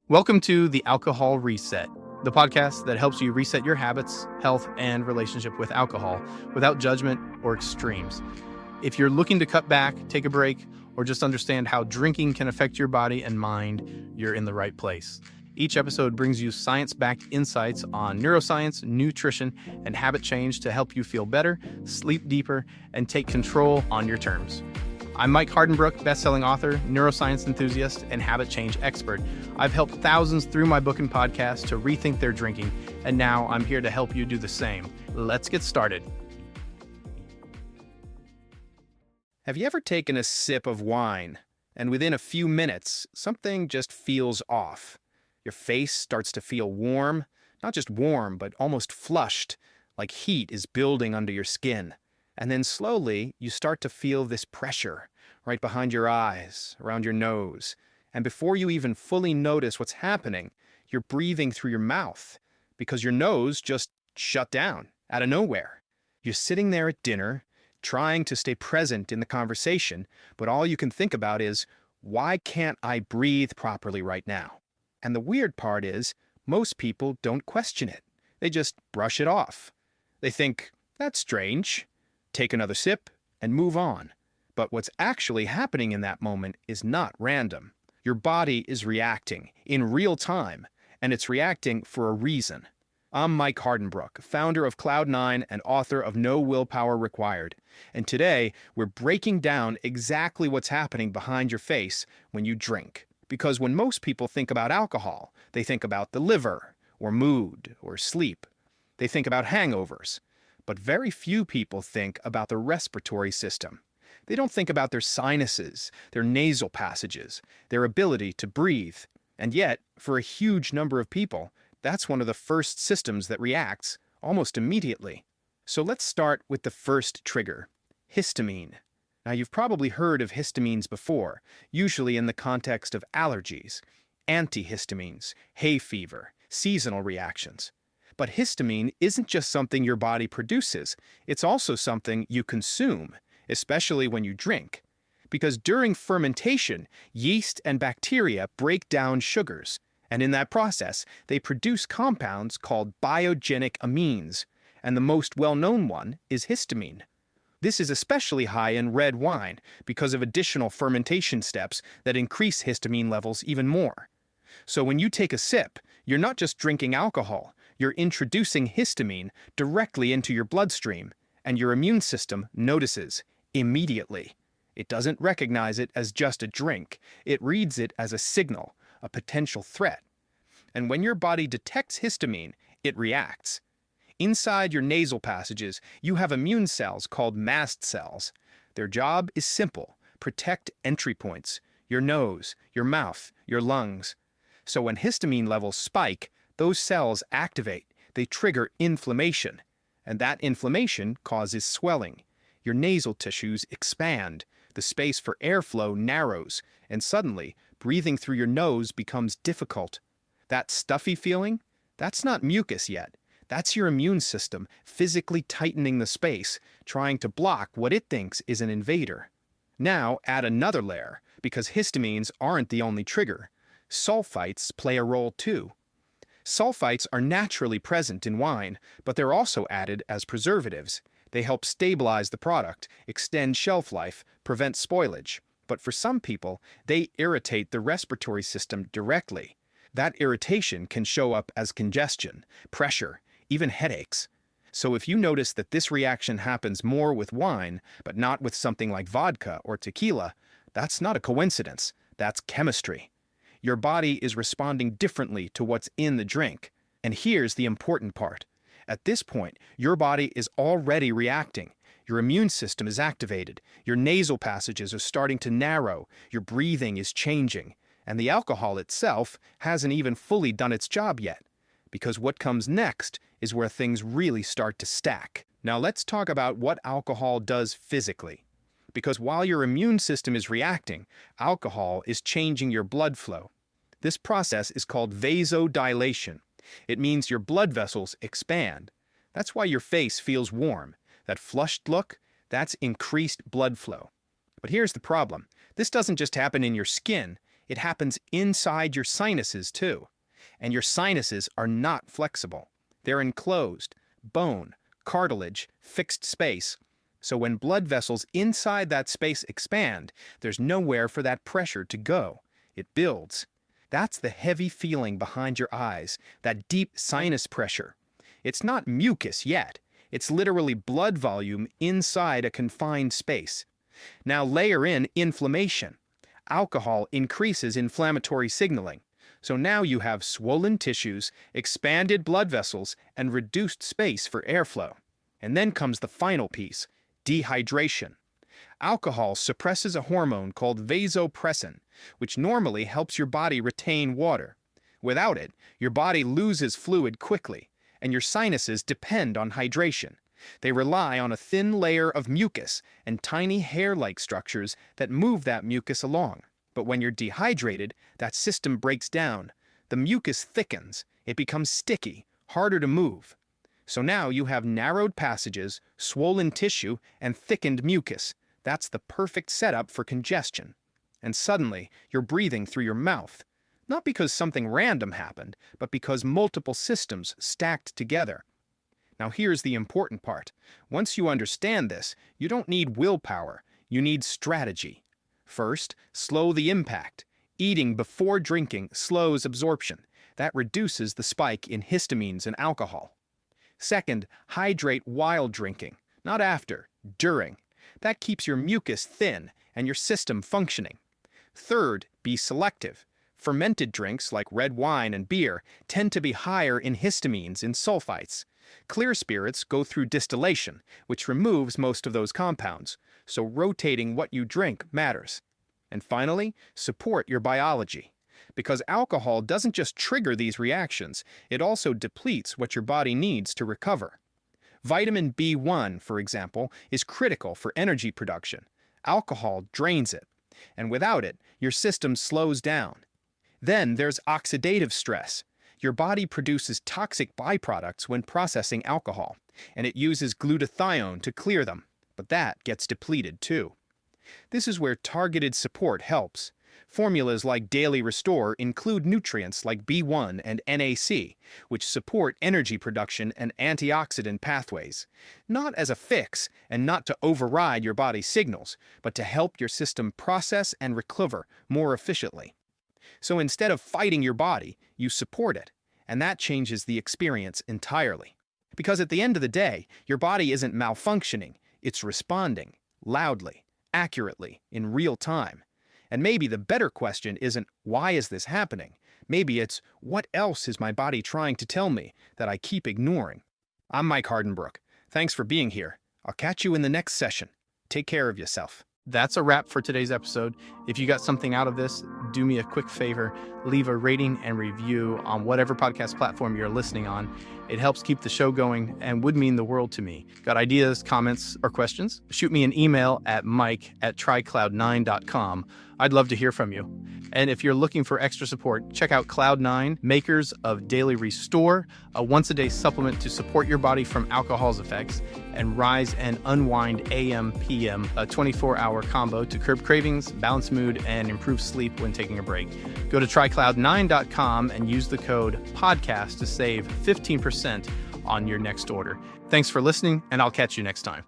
Welcome to the Alcohol Reset, the podcast that helps you reset your habits, health, and relationship with alcohol without judgment or extremes. If you're looking to cut back, take a break, or just understand how drinking can affect your body and mind, you're in the right place. Each episode brings you science-backed insights on neuroscience, nutrition, and habit change to help you feel better, sleep deeper, and take control on your terms. I'm Mike Hardenbrook, best-selling author, neuroscience enthusiast, and habit change expert. I've helped thousands through my book and podcast to rethink their drinking, and now I'm here to help you do the same. Let's get started. Have you ever taken a sip of wine, and within a few minutes, something just feels off? Your face starts to feel warm, not just warm, but almost flushed, like heat is building under your skin. And then slowly, you start to feel this pressure right behind your eyes, around your nose. And before you even fully notice what's happening, you're breathing through your mouth because your nose just shut down out of nowhere. You're sitting there at dinner, trying to stay present in the conversation, but all you can think about is, why can't I breathe properly right now? And the weird part is, most people don't question it. They just brush it off. They think, that's strange. Take another sip, and move on. But what's actually happening in that moment is not random. Your body is reacting in real time, and it's reacting for a reason. I'm Mike Hardenbrook, founder of Cloud9 and author of No Willpower Required. And today, we're breaking down exactly what's happening behind your face when you drink. Because when most people think about alcohol, they think about the liver, or mood, or sleep. They think about hangovers. But very few people think about the respiratory system. They don't think about their sinuses, their nasal passages, their ability to breathe. And yet, for a huge number of people, that's one of the first systems that reacts almost immediately. So let's start with the first trigger, histamine. Now, you've probably heard of histamines before, usually in the context of allergies, antihistamines, hay fever, seasonal reactions. But histamine isn't just something your body produces, it's also something you consume, especially when you drink. Because during fermentation, yeast and bacteria break down sugars, and in that process, they produce compounds called biogenic amines, and the most well-known one is histamine. This is especially high in red wine because of additional fermentation steps that increase histamine levels even more. So when you take a sip, you're not just drinking alcohol, you're introducing histamine directly into your bloodstream, and your immune system notices immediately. It doesn't recognize it as just a drink. It reads it as a signal, a potential threat. And when your body detects histamine, it reacts. Inside your nasal passages, you have immune cells called mast cells. Their job is simple: protect entry points, your nose, your mouth, your lungs. So when histamine levels spike, those cells activate, they trigger inflammation, and that inflammation causes swelling. Your nasal tissues expand, the space for airflow narrows, and suddenly, breathing through your nose becomes difficult. That stuffy feeling? That's not mucus yet. That's your immune system physically tightening the space, trying to block what it thinks is an invader. Now add another layer, because histamines aren't the only trigger. Sulfites play a role too. Sulfites are naturally present in wine, but they're also added as preservatives. They help stabilize the product, extend shelf life, prevent spoilage. But for some people, they irritate the respiratory system directly. That irritation can show up as congestion, pressure, even headaches. So if you notice that this reaction happens more with wine, but not with something like vodka or tequila, that's not a coincidence. That's chemistry. Your body is responding differently to what's in the drink. And here's the important part. At this point, your body is already reacting. Your immune system is activated. Your nasal passages are starting to narrow. Your breathing is changing. And the alcohol itself hasn't even fully done its job yet. Because what comes next is where things really start to stack. Now let's talk about what alcohol does physically. Because while your immune system is reacting, alcohol is changing your blood flow. This process is called vasodilation. It means your blood vessels expand. That's why your face feels warm. That flushed look, that's increased blood flow. But here's the problem. This doesn't just happen in your skin. It happens inside your sinuses too. And your sinuses are not flexible. They're enclosed, bone, cartilage, fixed space. So when blood vessels inside that space expand, there's nowhere for that pressure to go. It builds. That's the heavy feeling behind your eyes, that deep sinus pressure. It's not mucus yet. It's literally blood volume inside a confined space. Now layer in inflammation. Alcohol increases inflammatory signaling. So now you have swollen tissues, expanded blood vessels, and reduced space for airflow. And then comes the final piece, dehydration. Alcohol suppresses a hormone called vasopressin, which normally helps your body retain water. Without it, your body loses fluid quickly, and your sinuses depend on hydration. They rely on a thin layer of mucus and tiny hair-like structures that move that mucus along. But when you're dehydrated, that system breaks down. The mucus thickens. It becomes sticky, harder to move. So now you have narrowed passages, swollen tissue, and thickened mucus. That's the perfect setup for congestion. And suddenly, you're breathing through your mouth. Not because something random happened, but because multiple systems stacked together. Now here's the important part. Once you understand this, you don't need willpower. You need strategy. First, slow the impact. Eating before drinking slows absorption. That reduces the spike in histamines and alcohol. Second, hydrate while drinking, not after, during. That keeps your mucus thin and your system functioning. Third, be selective. Fermented drinks like red wine and beer tend to be higher in histamines and sulfites. Clear spirits go through distillation, which removes most of those compounds, so rotating what you drink matters. And finally, support your biology. Because alcohol doesn't just trigger these reactions, it also depletes what your body needs to recover. Vitamin B1, for example, is critical for energy production. Alcohol drains it, and without it, your system slows down. Then there's oxidative stress. Your body produces toxic byproducts when processing alcohol, and it uses glutathione to clear them, but that gets depleted too. This is where targeted support helps. Formulas like Daily Restore include nutrients like B1 and NAC, which support energy production and antioxidant pathways, not as a fix and not to override your body's signals, but to help your system process and recover more efficiently. So instead of fighting your body, you support it, and that changes the experience entirely. Because at the end of the day, your body isn't malfunctioning, it's responding, loudly, accurately, in real time. And maybe the better question isn't, why is this happening? Maybe it's, what else is my body trying to tell me that I keep ignoring? I'm Mike Hardenbrook. Thanks for being here. I'll catch you in the next session. Take care of yourself. That's a wrap for today's episode. If you got something out of this, do me a quick favor, leave a rating and review on whatever podcast platform you're listening on. It helps keep the show going and would mean the world to me. Got ideas, comments, or questions? Shoot me an email at mike@trycloud9.com. I'd love to hear from you. And if you're looking for extra support, check out Cloud9, makers of Daily Restore, a once-a-day supplement to support your body from alcohol's effects, and Rise and Unwind AM/PM, a 24-hour combo to curb cravings, balance mood, and improve sleep when taking a break. Go to trycloud9.com and use the code PODCAST to save 15% on your next order. Thanks for listening, and I'll catch you next time.